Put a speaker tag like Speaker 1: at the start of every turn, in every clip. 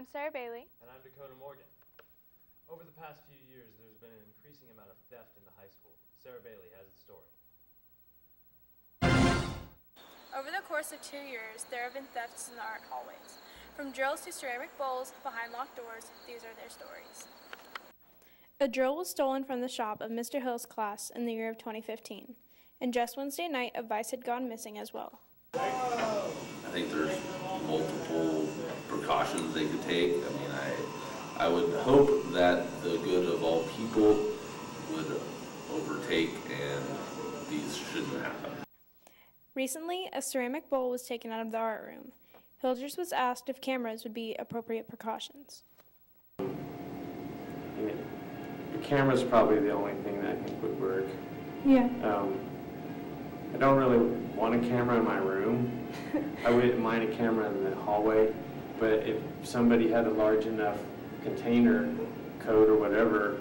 Speaker 1: I'm Sarah Bailey.
Speaker 2: And I'm Dakota Morgan. Over the past few years, there's been an increasing amount of theft in the high school. Sarah Bailey has the story.
Speaker 1: Over the course of 2 years, there have been thefts in the art hallways. From drills to ceramic bowls behind locked doors, these are their stories. A drill was stolen from the shop of Mr. Hill's class in the year of 2015. And just Wednesday night, a vise had gone missing as well.
Speaker 3: I think there's multiple precautions they could take. I mean, I would hope that the good of all people would overtake and these shouldn't happen.
Speaker 1: Recently, a ceramic bowl was taken out of the art room. Hildress was asked if cameras would be appropriate precautions.
Speaker 4: The camera's probably the only thing that I think would work.
Speaker 1: Yeah.
Speaker 4: I don't really want a camera in my room. I wouldn't mind a camera in the hallway, but if somebody had a large enough container, coat or whatever,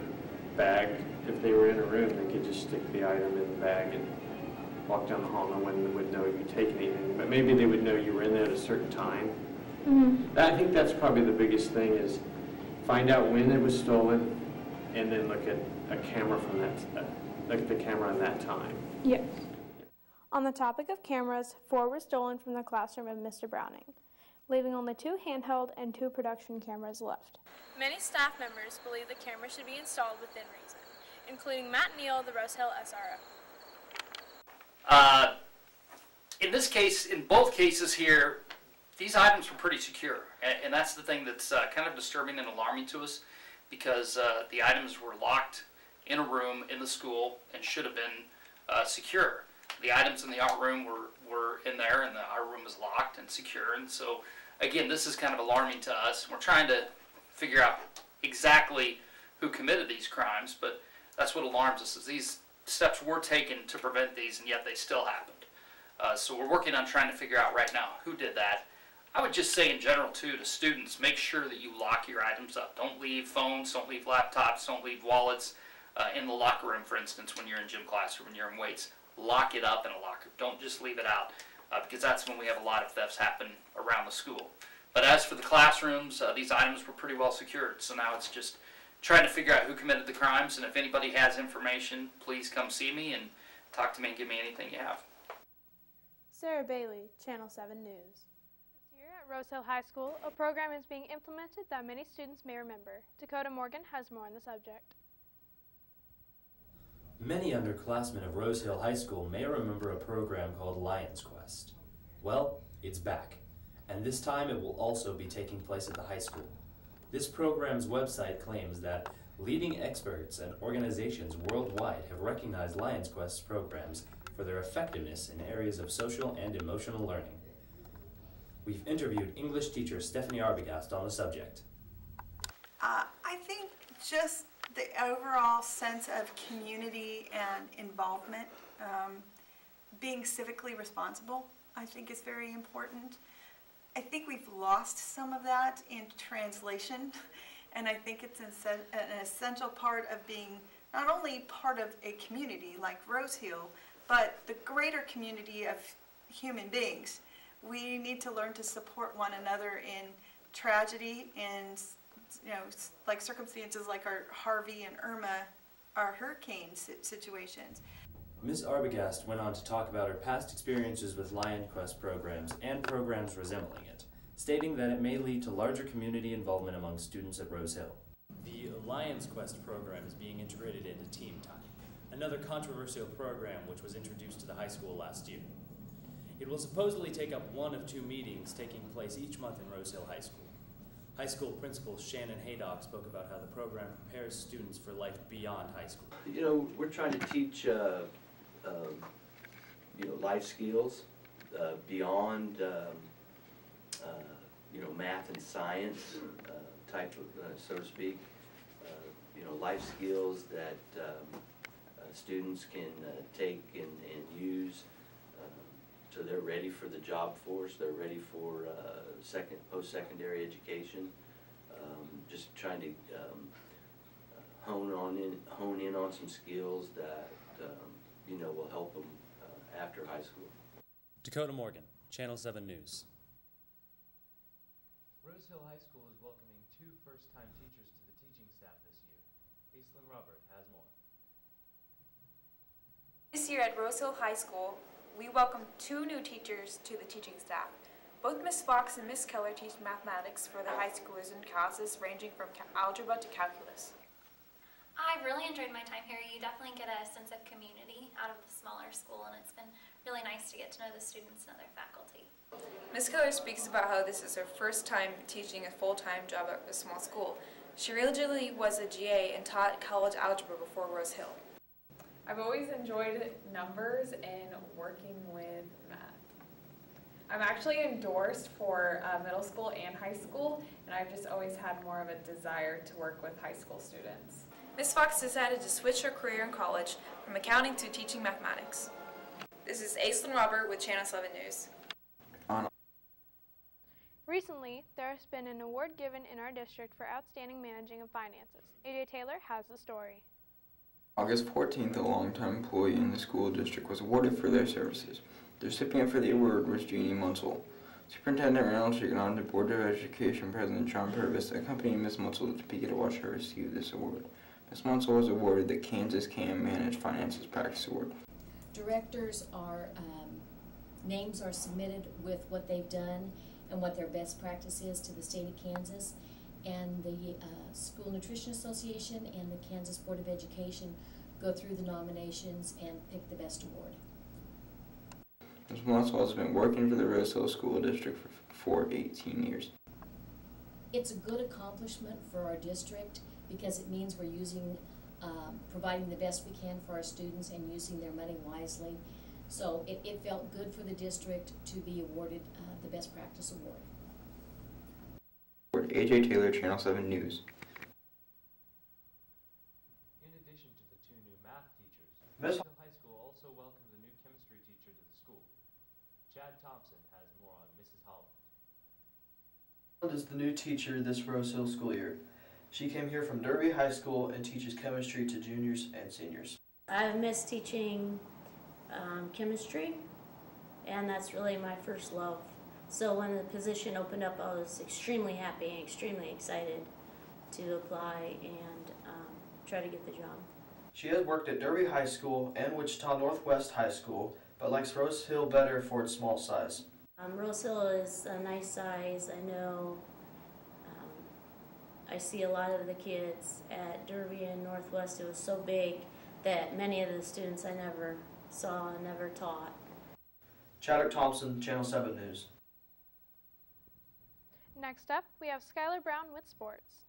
Speaker 4: bag, if they were in a room, they could just stick the item in the bag and walk down the hall. No one would know you take anything, but maybe they would know you were in there at a certain time. Mm-hmm. I think that's probably the biggest thing, is find out when it was stolen and then look at a camera from that, look at the camera in that time.
Speaker 1: Yes. On the topic of cameras, 4 were stolen from the classroom of Mr. Browning, leaving only 2 handheld and 2 production cameras left. Many staff members believe the camera should be installed within reason, including Matt Neal, the Rose Hill SRO.
Speaker 5: In this case, in both cases here, these items were pretty secure, and that's the thing that's kind of disturbing and alarming to us, because the items were locked in a room in the school and should have been secure. The items in the art room were in there, and the art room is locked and secure, and so again, this is kind of alarming to us. We're trying to figure out exactly who committed these crimes, but that's what alarms us, is these steps were taken to prevent these, and yet they still happened. So we're working on trying to figure out right now who did that. I would just say in general too to students, make sure that you lock your items up. Don't leave phones, don't leave laptops, don't leave wallets in the locker room, for instance, when you're in gym class or when you're in weights. Lock it up in a locker. Don't just leave it out, because that's when we have a lot of thefts happen around the school. But as for the classrooms, these items were pretty well secured, so now it's just trying to figure out who committed the crimes, and if anybody has information, please come see me and talk to me and give me anything you have.
Speaker 1: Sarah Bailey, Channel 7 News. This year at Rose Hill High School, a program is being implemented that many students may remember. Dakota Morgan has more on the subject.
Speaker 6: Many underclassmen of Rose Hill High School may remember a program called Lions Quest. Well, it's back, and this time it will also be taking place at the high school. This program's website claims that leading experts and organizations worldwide have recognized Lions Quest programs for their effectiveness in areas of social and emotional learning. We've interviewed English teacher Stephanie Arbogast on the subject.
Speaker 7: I think just the overall sense of community and involvement, being civically responsible, I think is very important. I think we've lost some of that in translation, and I think it's an essential part of being not only part of a community like Rose Hill, but the greater community of human beings. We need to learn to support one another in tragedy and, you know, like circumstances like our Harvey and Irma, our hurricane situations.
Speaker 6: Ms. Arbogast went on to talk about her past experiences with Lions Quest programs and programs resembling it, stating that it may lead to larger community involvement among students at Rose Hill.
Speaker 8: The Lions Quest program is being integrated into Team Time, another controversial program which was introduced to the high school last year. It will supposedly take up 1 of 2 meetings taking place each month in Rose Hill High School. High school principal Shannon Haydock spoke about how the program prepares students for life beyond high school.
Speaker 9: You know, we're trying to teach you know, life skills beyond you know, math and science type of, so to speak. You know, life skills that students can take and use so they're ready for the job force, they're ready for post-secondary education. Just trying to hone in on some skills that you know, will help them after high school.
Speaker 8: Dakota Morgan, Channel 7 News.
Speaker 2: Rose Hill High School is welcoming
Speaker 10: This year at Rose Hill High School, we welcomed 2 new teachers to the teaching staff. Both Miss Fox and Miss Keller teach mathematics for the high schoolers in classes ranging from algebra to calculus.
Speaker 11: I've really enjoyed my time here. You definitely get a sense of community out of the smaller school, and it's been really nice to get to know the students and other faculty.
Speaker 10: Miss Keller speaks about how this is her first time teaching a full-time job at a small school. She originally was a GA and taught college algebra before Rose Hill.
Speaker 12: I've always enjoyed numbers and working with math. I'm actually endorsed for middle school and high school, and I've just always had more of a desire to work with high school students.
Speaker 10: Miss Fox decided to switch her career in college from accounting to teaching mathematics. This is Aislinn Robert with Channel 7 News.
Speaker 1: Recently, there has been an award given in our district for outstanding managing of finances. AJ Taylor has the story.
Speaker 13: August 14th, a longtime employee in the school district was awarded for their services. The recipient for the award was Jeannie Munsell. Superintendent Reynolds took on the Board of Education President John Purvis accompanied Ms. Munsell to be to watch her receive this award. Ms. Munsell was awarded the Kansas CAM Managed Finances Practice Award.
Speaker 14: Directors are, names are submitted with what they've done and what their best practice is to the state of Kansas. And the School Nutrition Association and the Kansas Board of Education go through the nominations and pick the best award.
Speaker 13: Ms. Munsell has been working for the Rose Hill School District for 18 years.
Speaker 14: It's a good accomplishment for our district because it means we're using, providing the best we can for our students and using their money wisely. So it felt good for the district to be awarded the Best Practice Award.
Speaker 13: AJ Taylor, Channel 7 News.
Speaker 2: In addition to the 2 new math teachers, Rose Hill High School also welcomes a new chemistry teacher to the school. Chad Thompson has more on Mrs. Holland.
Speaker 15: Holland is the new teacher this Rose Hill school year. She came here from Derby High School and teaches chemistry to juniors and seniors.
Speaker 16: I've missed teaching chemistry, and that's really my first love. So when the position opened up, I was extremely happy and extremely excited to apply and try to get the job.
Speaker 15: She has worked at Derby High School and Wichita Northwest High School, but likes Rose Hill better for its small size.
Speaker 16: Rose Hill is a nice size. I know I see a lot of the kids at Derby and Northwest. It was so big that many of the students I never saw and never taught.
Speaker 15: Chadwick Thompson, Channel 7 News.
Speaker 1: Next up, we have Skylar Brown with sports.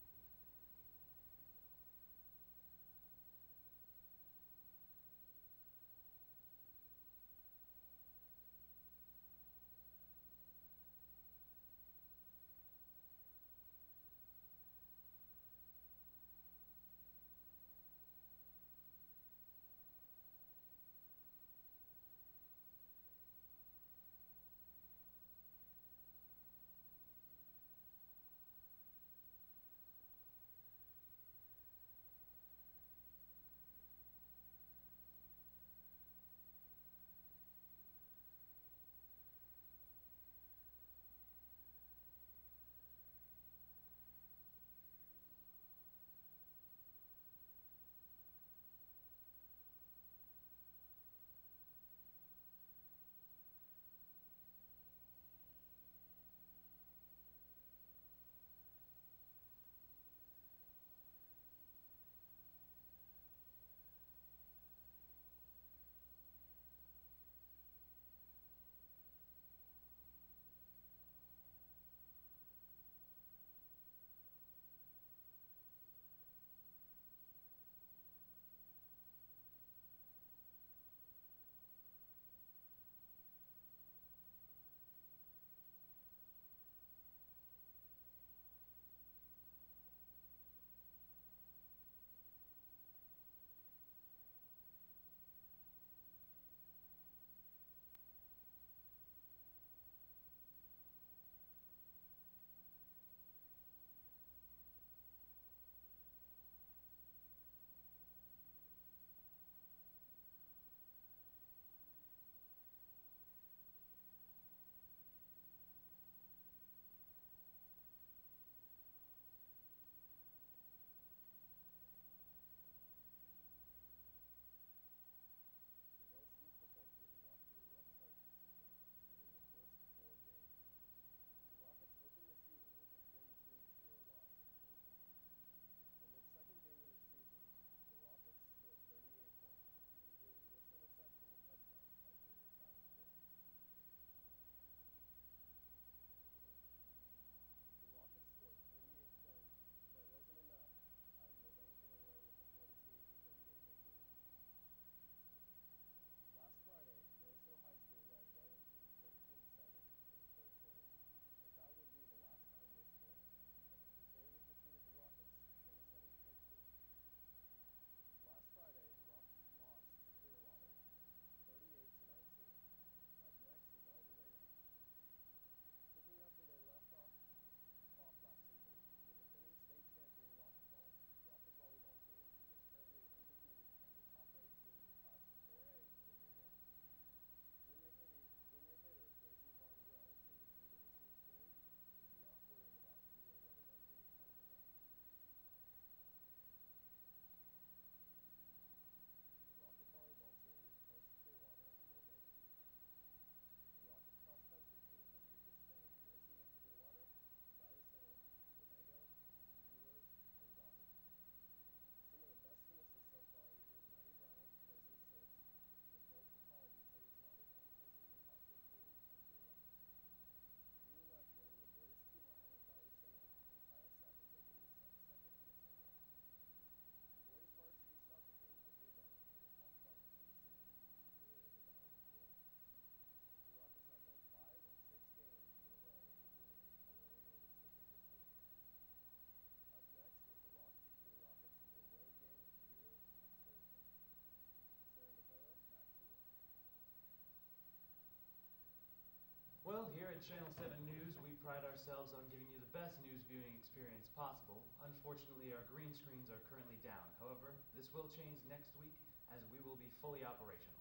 Speaker 2: Well, here at Channel 7 News, we pride ourselves on giving you the best news viewing experience possible. Unfortunately, our green screens are currently down. However, this will change next week as we will be fully operational.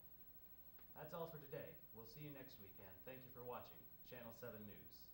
Speaker 2: That's all for today. We'll see you next week, and thank you for watching Channel 7 News.